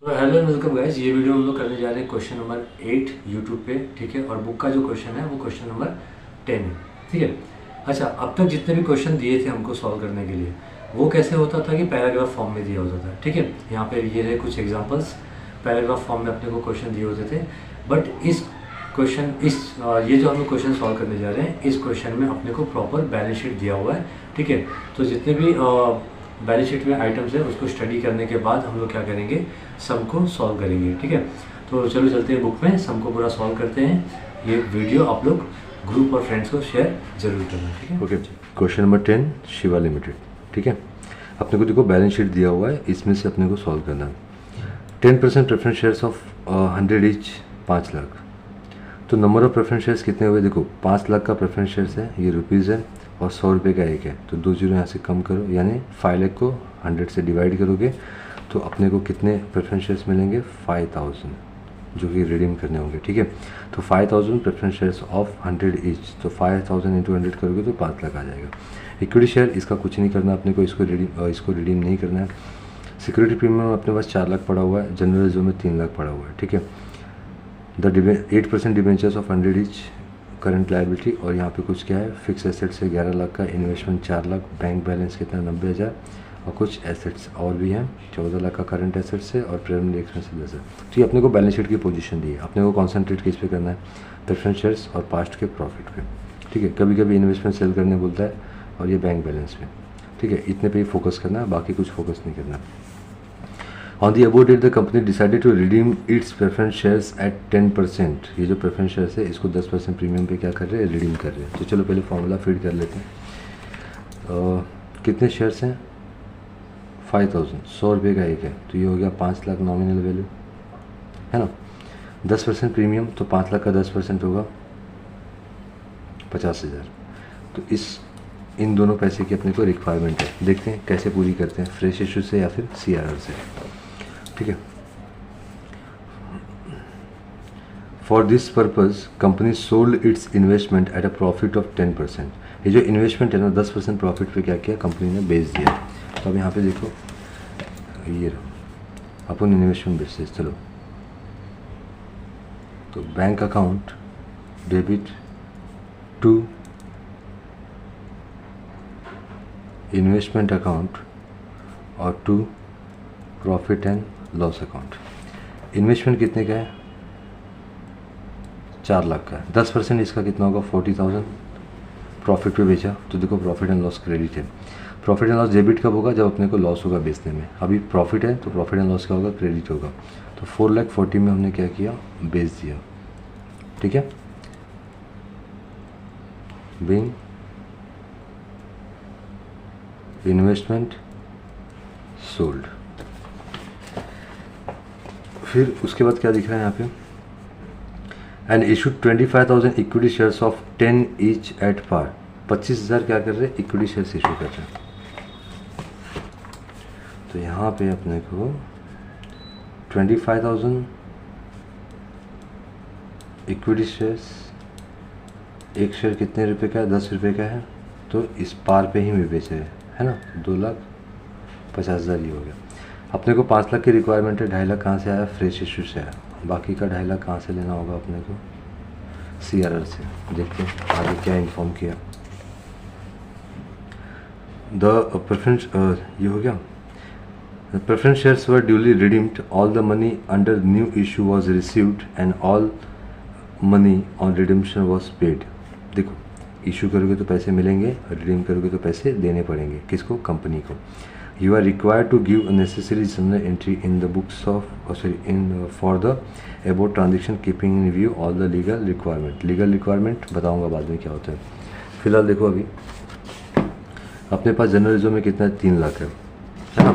तो hello welcome guys, ये video हम लोग करने जा रहे हैं क्वेश्चन नंबर 8 यूट्यूब पे। ठीक है, और बुक का जो क्वेश्चन है वो क्वेश्चन नंबर 10 है। ठीक है। अच्छा, अब तक जितने भी क्वेश्चन दिए थे हमको सॉल्व करने के लिए, वो कैसे होता था कि पैराग्राफ फॉर्म में दिया होता था। ठीक है, यहाँ पे ये रहे कुछ एग्जांपल्स, पैराग्राफ फॉर्म में अपने को क्वेश्चन दिए होते थे। बट इस क्वेश्चन ये जो हम लोग क्वेश्चन सॉल्व करने जा रहे हैं, इस क्वेश्चन में अपने को प्रॉपर बैलेंस शीट दिया हुआ है। ठीक है, तो जितने भी बैलेंस शीट में आइटम्स है उसको स्टडी करने के बाद हम लोग क्या करेंगे, सम को सॉल्व करेंगे। ठीक है, तो चलो चलते हैं बुक में, सम को पूरा सॉल्व करते हैं। ये वीडियो आप लोग ग्रुप और फ्रेंड्स को शेयर जरूर करना। ठीक है, okay. Question number 10, Shiva limited. ठीक है, अपने को देखो बैलेंस शीट दिया हुआ है, इसमें से अपने को सॉल्व करना है। 10% preference shares of 100 each 5 lakh. तो नंबर ऑफ प्रेफरेंस शेयर्स कितने हुए, देखो 5 लाख का प्रेफरेंस शेयर्स है, ये रुपीज़ है और 100 रुपये का एक है, तो 2 जीरो यहाँ से कम करो, यानी 5 लाख को 100 से डिवाइड करोगे तो अपने को कितने प्रेफरेंस शेयर्स मिलेंगे, 5000, जो कि रिडीम करने होंगे। ठीक है, तो 5000 प्रेफरेंस शेयर्स ऑफ 100 ईच, तो 5000 इंटू 100 करोगे तो 5 लाख आ जाएगा। इक्विटी शेयर इसका कुछ नहीं करना अपने को, इसको रिडीम नहीं करना है। सिक्योरिटी प्रीमियम अपने पास 4 लाख पड़ा हुआ है, जनरल रिजर्व में 3 लाख पड़ा हुआ है। ठीक है, the 8% debentures of 100 each current liability, और यहाँ पे कुछ क्या है, फिक्स एसेट से 11 लाख का, इन्वेस्टमेंट 4 लाख, बैंक बैलेंस कितना 90,000, और कुछ एसेट्स और भी हैं 14 लाख का करंट एसेट से, और प्रेजेंट एक्सपेंस 10 है। तो ये अपने को बैलेंस शीट की पोजीशन दी है, अपने को कॉन्सेंट्रेट किस पे करना है, प्रेफरेंस शेयर्स और पास्ट के प्रॉफिट पे। ठीक है, कभी कभी इन्वेस्टमेंट सेल करने बोलता है, और ये बैंक बैलेंस पे। ठीक है, इतने पे ही फोकस करना है, बाकी कुछ फोकस नहीं करना। On the above date the company decided to redeem its preference shares at 10%। ये जो प्रेफरेंस शेयर्स है इसको 10% प्रीमियम पे क्या कर रहे हैं, रिडीम कर रहे हैं। तो चलो पहले फॉर्मूला फीड कर लेते हैं। कितने शेयर्स हैं, 5000, 100 रुपये का एक है, तो ये हो गया 5 लाख नॉमिनल वैल्यू, है ना। 10% प्रीमियम, तो 5 लाख का 10% होगा 50,000। तो इन दोनों पैसे की अपने को रिक्वायरमेंट है, देखते हैं कैसे पूरी करते हैं, फ्रेश इशू से या फिर CRR से। ठीक है, for this purpose company sold it's investment at a profit of 10%। ये जो इन्वेस्टमेंट है ना, 10% प्रॉफिट पे क्या किया कंपनी ने, बेच दिया। तो अब यहाँ पे देखो, ये अपन इन्वेस्टमेंट बेचते, चलो तो bank account debit to investment account और to profit and loss account. Investment कितने का है, 4 लाख का है, 10% इसका कितना होगा, 40,000। प्रॉफिट पे बेचा, तो देखो प्रॉफिट एंड लॉस क्रेडिट है। प्रॉफिट एंड लॉस डेबिट कब होगा, जब अपने को लॉस होगा बेचने में। अभी प्रॉफिट है तो प्रॉफिट एंड लॉस का होगा, क्रेडिट होगा। तो 4,40,000 में हमने क्या किया, बेच दिया। ठीक है, बीइंग इन्वेस्टमेंट सोल्ड। फिर उसके बाद क्या दिख रहा है यहाँ पे, and issued 25,000 equity shares of 10 each at par. 25,000 क्या कर रहे हैं, इक्विटी शेयर्स इशू कर रहे हैं। तो यहाँ पे अपने को 25,000 इक्विटी शेयर्स, एक शेयर कितने रुपए का है, 10 रुपये का है, तो इस पार पे ही में बेचे है ना, 2,50,000 ही हो गया। अपने को 5 लाख की रिक्वायरमेंट है, 2.5 लाख कहाँ से आया, फ्रेश इशू से आया। बाकी का 2.5 लाख कहाँ से लेना होगा अपने को, CRR से। देखते हैं आगे क्या इन्फॉर्म किया। द प्रेफरेंस, ये हो गया, preference shares were duly redeemed, all the money under new issue was received and all money on redemption was paid. देखो इशू करोगे तो पैसे मिलेंगे, रिडीम करोगे तो पैसे देने पड़ेंगे, किसको, कंपनी को। You are required to give necessary journal entry in the books of in for the about transaction keeping in view all the legal requirement. Legal requirement बताऊंगा बाद में क्या होता है। फिलहाल देखो अभी अपने पास जनरल रिजर्व में कितना है, 3 लाख है ना,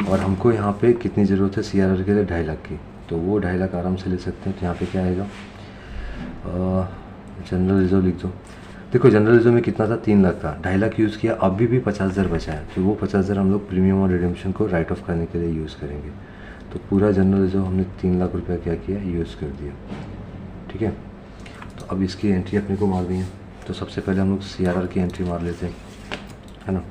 और हमको यहाँ पे कितनी ज़रूरत है CRR के लिए, 2.5 लाख की, तो वो 2.5 लाख आराम से ले सकते हैं। तो यहाँ पे क्या आएगा, जनरल रिजर्व लिख दो। देखो जनरल रिजर्व में कितना था, 3 लाख था, 2.5 लाख यूज़ किया, अभी भी 50,000 बचा है, तो वो 50,000 हम लोग प्रीमियम और रिडेम्पशन को राइट ऑफ करने के लिए यूज़ करेंगे। तो पूरा जनरल रिजर्व हमने 3 लाख रुपया क्या किया, यूज़ कर दिया। ठीक है, तो अब इसकी एंट्री अपने को मार दी है। तो सबसे पहले हम लोग CRR की एंट्री मार लेते हैं, है ना।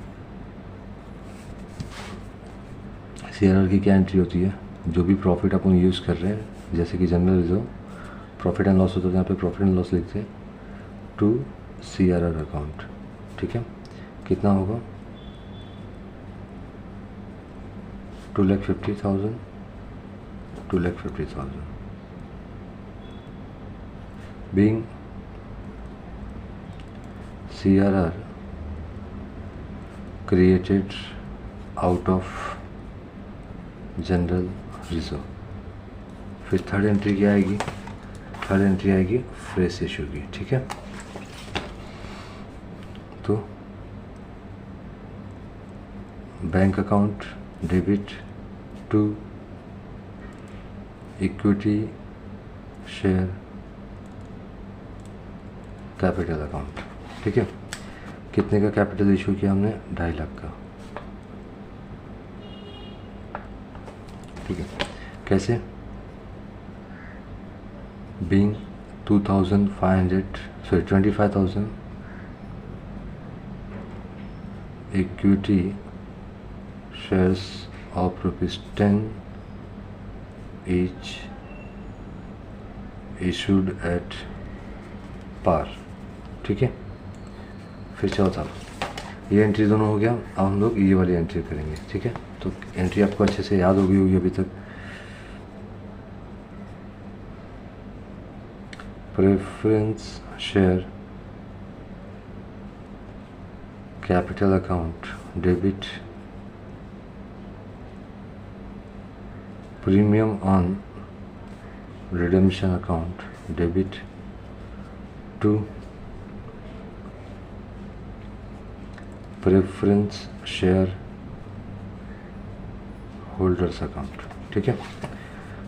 CRR की क्या एंट्री होती है, जो भी प्रॉफिट अपन यूज़ कर रहे हैं, जैसे कि general reserve profit and loss होता है, यहाँ पे प्रॉफिट एंड लॉस लिखते हैं टू CRR अकाउंट, ठीक है। कितना होगा 2,50,000 2,50,000 being CRR created out of general reserve. फिर थर्ड एंट्री क्या आएगी, थर्ड एंट्री आएगी फ्रेश इशू की, ठीक है। तो bank account debit to equity share capital account, ठीक है। कितने का कैपिटल इशू किया हमने, 2.5 लाख का, ठीक है। कैसे, being 25,000 equity shares of ₹10 each issued at par, ठीक है। फिर चौथा, ये एंट्री दोनों हो गया। अब हम लोग ये वाली एंट्री करेंगे, ठीक है। तो एंट्री आपको अच्छे से याद हो गई होगी अभी तक। Preference share capital account debit premium on redemption account debit to preference shareholders account, ठीक है।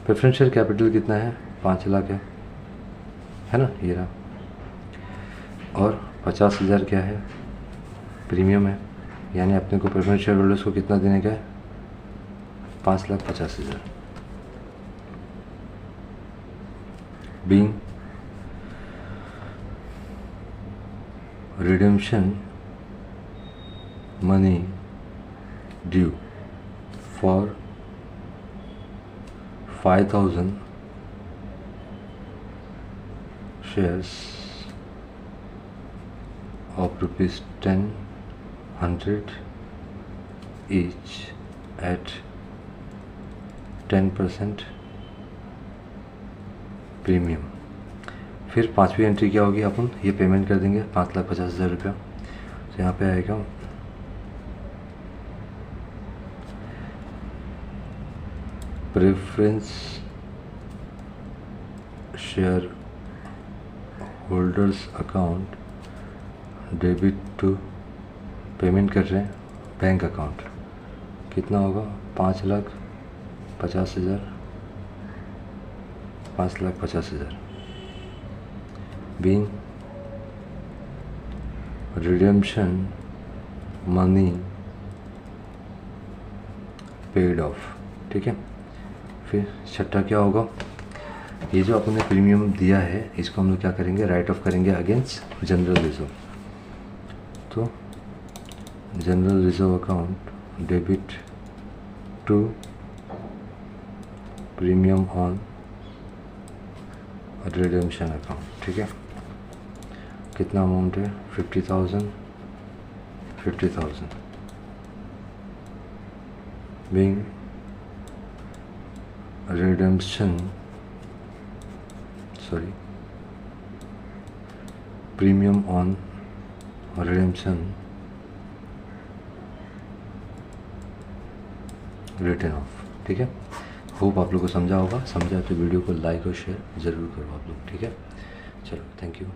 प्रेफरेंस शेयर कैपिटल कितना है, 5 लाख है ना, ये रहा। और 50,000 क्या है, प्रीमियम है, यानी अपने को प्रेफरेंस शेयर होल्डर्स को कितना देने का है, 5,50,000। Being redemption money due for 5,000 shares of ₹10, 100 each at 10% premium. फिर पांचवी एंट्री क्या होगी, अपन ये पेमेंट कर देंगे 5,50,000 रुपया। तो यहाँ पे आएगा preference shareholders account debit to, payment कर रहे हैं बैंक अकाउंट, कितना होगा 5,50,000 5,50,000 being redemption money paid off, ठीक है। फिर छठा क्या होगा, ये जो आपने प्रीमियम दिया है इसको हम लोग क्या करेंगे, राइट ऑफ करेंगे अगेंस्ट जनरल रिजर्व। तो general reserve account debit to premium on redemption account, ठीक है। कितना अमाउंट है, 50,000 being premium on redemption written off, ठीक है। होप आप लोग को समझा होगा, समझा तो वीडियो को लाइक और शेयर ज़रूर करो आप लोग, ठीक है। चलो, थैंक यू।